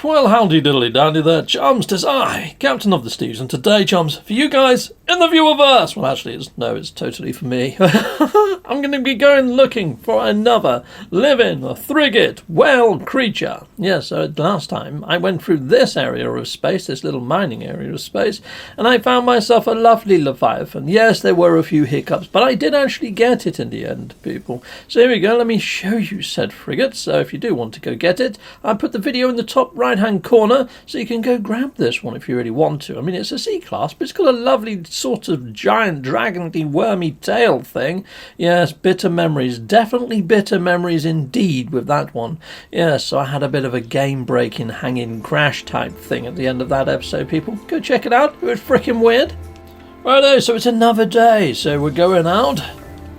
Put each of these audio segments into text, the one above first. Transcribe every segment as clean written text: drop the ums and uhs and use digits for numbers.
Well, howdy diddly dandy there, chums. 'Tis I, Captain of the Steves, and today, chums, for you guys in the viewerverse. Well, actually, it's totally for me. I'm going to be going looking for another living frigate whale creature. Yes, so last time I went through this area of space, this little mining area of space, and I found myself a lovely Leviathan. Yes, there were a few hiccups, but I did actually get it in the end, people. So here we go. Let me show you said frigate. So if you do want to go get it, I put the video in the top right-hand corner, so you can go grab this one if you really want to. I mean, it's a C-class, but it's got a lovely sort of giant dragony wormy tail thing. Yes, bitter memories. Definitely bitter memories indeed with that one. Yes, so I had a bit of a game-breaking hanging crash type thing at the end of that episode, people. Go check it out. It was freaking weird. Righto, so it's another day, so we're going out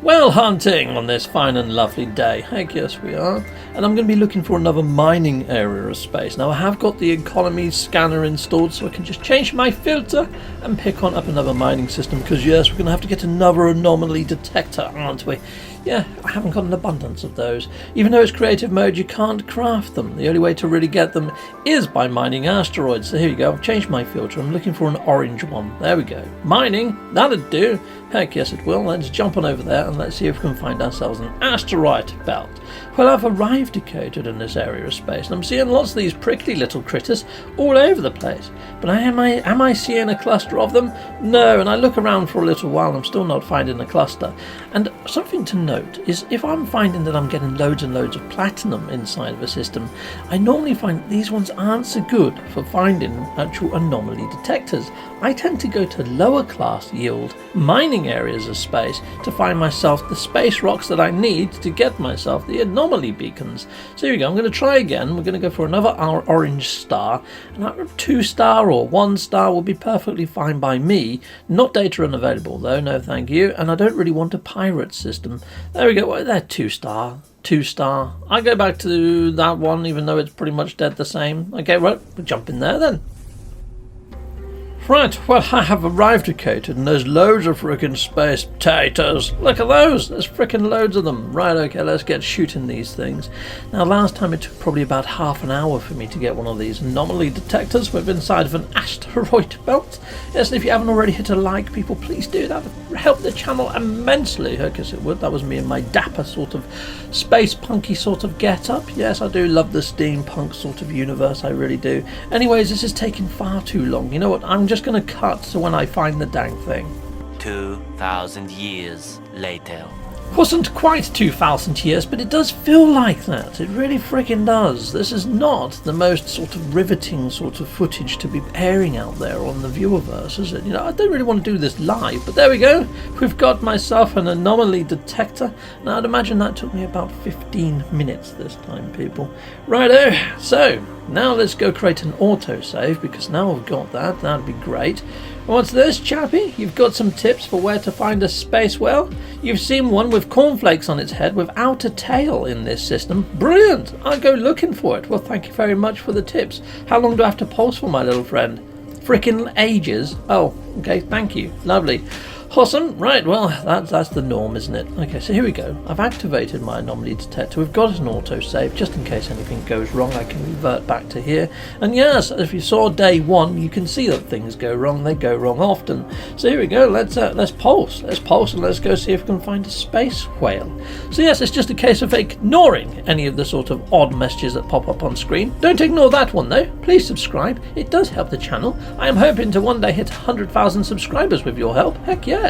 whale hunting on this fine and lovely day. Heck yes we are. And I'm going to be looking for another mining area of space. Now I have got the economy scanner installed, so I can just change my filter and pick on up another mining system, because yes, we're going to have to get another anomaly detector, aren't we? Yeah, I haven't got an abundance of those. Even though it's creative mode, you can't craft them. The only way to really get them is by mining asteroids. So here you go, I've changed my filter. I'm looking for an orange one. There we go. Mining, that'll do. Heck yes it will. Let's jump on over there and let's see if we can find ourselves an asteroid belt. Well, I've arrived decoded in this area of space, and I'm seeing lots of these prickly little critters all over the place. But am I seeing a cluster of them? No, and I look around for a little while and I'm still not finding a cluster. And something to note is if I'm finding that I'm getting loads and loads of platinum inside of a system, I normally find that these ones aren't so good for finding actual anomaly detectors. I tend to go to lower class yield mining areas of space to find myself the space rocks that I need to get myself the anomaly beacons. So here we go, I'm going to try again. We're going to go for another orange star, and a 2-star or 1-star will be perfectly fine by me. Not data unavailable though, no thank you, and I don't really want a pirate system. There we go, well, they're 2-star. 2-star. I go back to that one even though it's pretty much dead the same. Okay, right, we'll jump in there then. Right, well, I have arrived decoded, and there's loads of frickin' space potatoes. Look at those! There's frickin' loads of them. Right, okay, let's get shooting these things. Now, last time it took probably about half an hour for me to get one of these anomaly detectors with inside of an asteroid belt. Yes, and if you haven't already hit a like, people, please do. That would help the channel immensely. I guess it would. That was me in my dapper sort of space punky sort of get-up. Yes, I do love the steampunk sort of universe, I really do. Anyways, this is taking far too long. You know what, I'm just going to cut to when I find the dang thing. 2,000 years later. Wasn't quite 2,000 years, but it does feel like that. It really freaking does. This is not the most sort of riveting sort of footage to be airing out there on the viewerverse, is it? You know, I don't really want to do this live, but there we go. We've got myself an anomaly detector. Now, I'd imagine that took me about 15 minutes this time, people. Righto, so now let's go create an autosave, because now I've got that. That'd be great. What's this, chappy? You've got some tips for where to find a space whale? You've seen one with cornflakes on its head without a tail in this system. Brilliant! I'll go looking for it. Well, thank you very much for the tips. How long do I have to pulse for, my little friend? Frickin' ages. Oh, okay, thank you. Lovely. Awesome. Right, well, that's the norm, isn't it? Okay, so here we go. I've activated my anomaly detector. We've got an autosave, just in case anything goes wrong. I can revert back to here. And yes, if you saw day 1, you can see that things go wrong. They go wrong often. So here we go. Let's pulse. Let's pulse and let's go see if we can find a space whale. So yes, it's just a case of ignoring any of the sort of odd messages that pop up on screen. Don't ignore that one though. Please subscribe. It does help the channel. I am hoping to one day hit 100,000 subscribers with your help. Heck yes.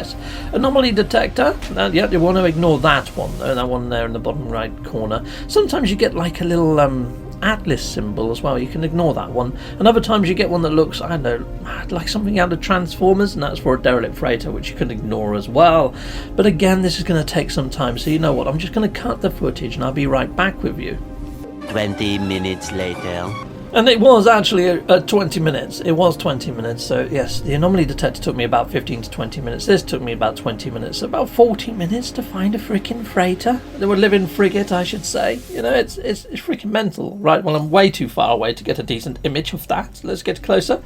Anomaly detector. Yeah, you want to ignore that one though. That one there in the bottom right corner. Sometimes you get like a little atlas symbol as well. You can ignore that one. And other times you get one that looks, I don't know, like something out of Transformers, and that's for a derelict freighter, which you can ignore as well. But again, this is going to take some time, so you know what, I'm just going to cut the footage and I'll be right back with you. 20 minutes later. And it was actually 20 minutes. It was 20 minutes. So yes, the anomaly detector took me about 15 to 20 minutes. This took me about 20 minutes. So about 40 minutes to find a freaking freighter. They were living frigate, I should say. You know, it's freaking mental. Right, well, I'm way too far away to get a decent image of that. Let's get closer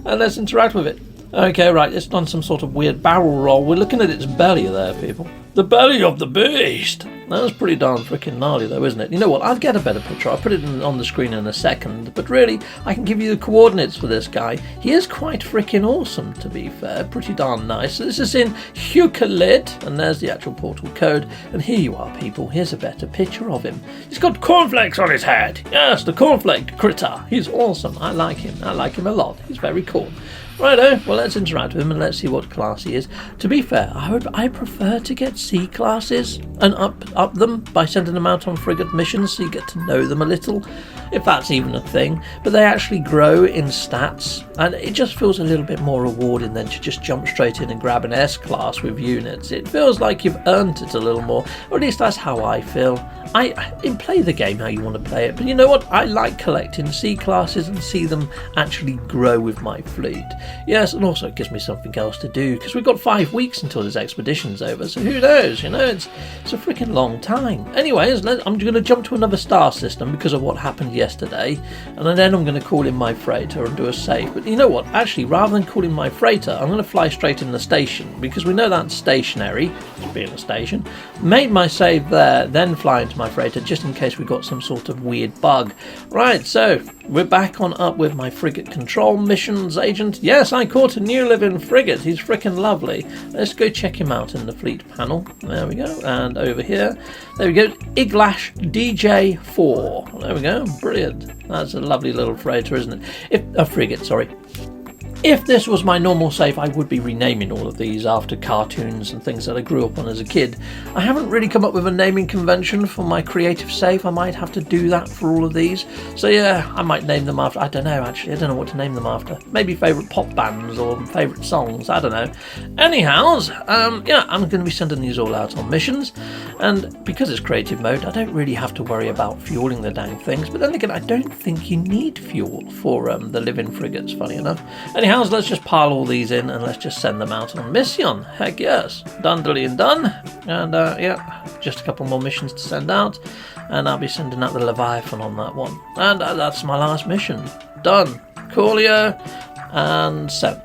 and let's interact with it. Okay, right, it's done some sort of weird barrel roll. We're looking at its belly there, people. The belly of the beast. That was pretty darn freaking gnarly though, isn't it? You know what, I'll get a better picture. I'll put it on the screen in a second. But really, I can give you the coordinates for this guy. He is quite freaking awesome, to be fair. Pretty darn nice. So this is in Euclid, and there's the actual portal code. And here you are, people. Here's a better picture of him. He's got cornflakes on his head. Yes, the cornflake critter. He's awesome. I like him. I like him a lot. He's very cool. Righto, well, let's interact with him and let's see what class he is. To be fair, I prefer to get C classes and up them by sending them out on frigate missions so you get to know them a little, if that's even a thing. But they actually grow in stats, and it just feels a little bit more rewarding than to just jump straight in and grab an S class with units. It feels like you've earned it a little more, or at least that's how I feel. I play the game how you want to play it, but you know what? I like collecting C classes and see them actually grow with my fleet. Yes, and also it gives me something else to do, because we've got 5 weeks until this expedition's over, so who knows, you know, it's a freaking long time. Anyways, I'm going to jump to another star system because of what happened yesterday, and then I'm going to call in my freighter and do a save. But you know what, actually, rather than calling my freighter, I'm going to fly straight in the station, because we know that's stationary, it's being a station. Made my save there, then fly into my freighter, just in case we got some sort of weird bug. Right, so we're back on up with my frigate control missions agent. Yes, I caught a new living frigate. He's freaking lovely. Let's go check him out in the fleet panel. There we go. And over here, there we go. Iglash DJ4. There we go. Brilliant. That's a lovely little freighter, isn't it? A frigate, sorry. If this was my normal save, I would be renaming all of these after cartoons and things that I grew up on as a kid. I haven't really come up with a naming convention for my creative save. I might have to do that for all of these. So yeah, I might name them after, I don't know actually, I don't know what to name them after. Maybe favourite pop bands or favourite songs, I don't know. Anyhows, yeah, I'm going to be sending these all out on missions. And because it's creative mode, I don't really have to worry about fueling the dang things. But then again, I don't think you need fuel for the living frigates, funny enough. Anyhow, let's just pile all these in and let's just send them out on mission. Heck yes. Done, dilly and done. And yeah, just a couple more missions to send out. And I'll be sending out the Leviathan on that one. And that's my last mission. Done. Coolio and sent.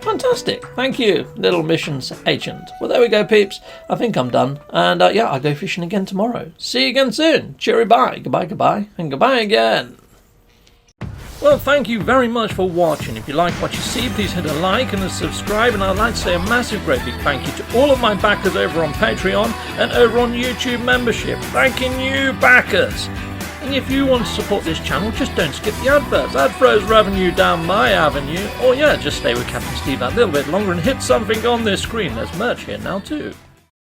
Fantastic. Thank you, little missions agent. Well, there we go, peeps. I think I'm done. And yeah, I'll go fishing again tomorrow. See you again soon. Cheery bye. Goodbye, goodbye. And goodbye again. Well, thank you very much for watching. If you like what you see, please hit a like and a subscribe. And I'd like to say a massive, great big thank you to all of my backers over on Patreon and over on YouTube membership. Thanking you, backers. And if you want to support this channel, just don't skip the adverts. That throws revenue down my avenue. Or yeah, just stay with Captain Steve that little bit longer and hit something on this screen. There's merch here now too.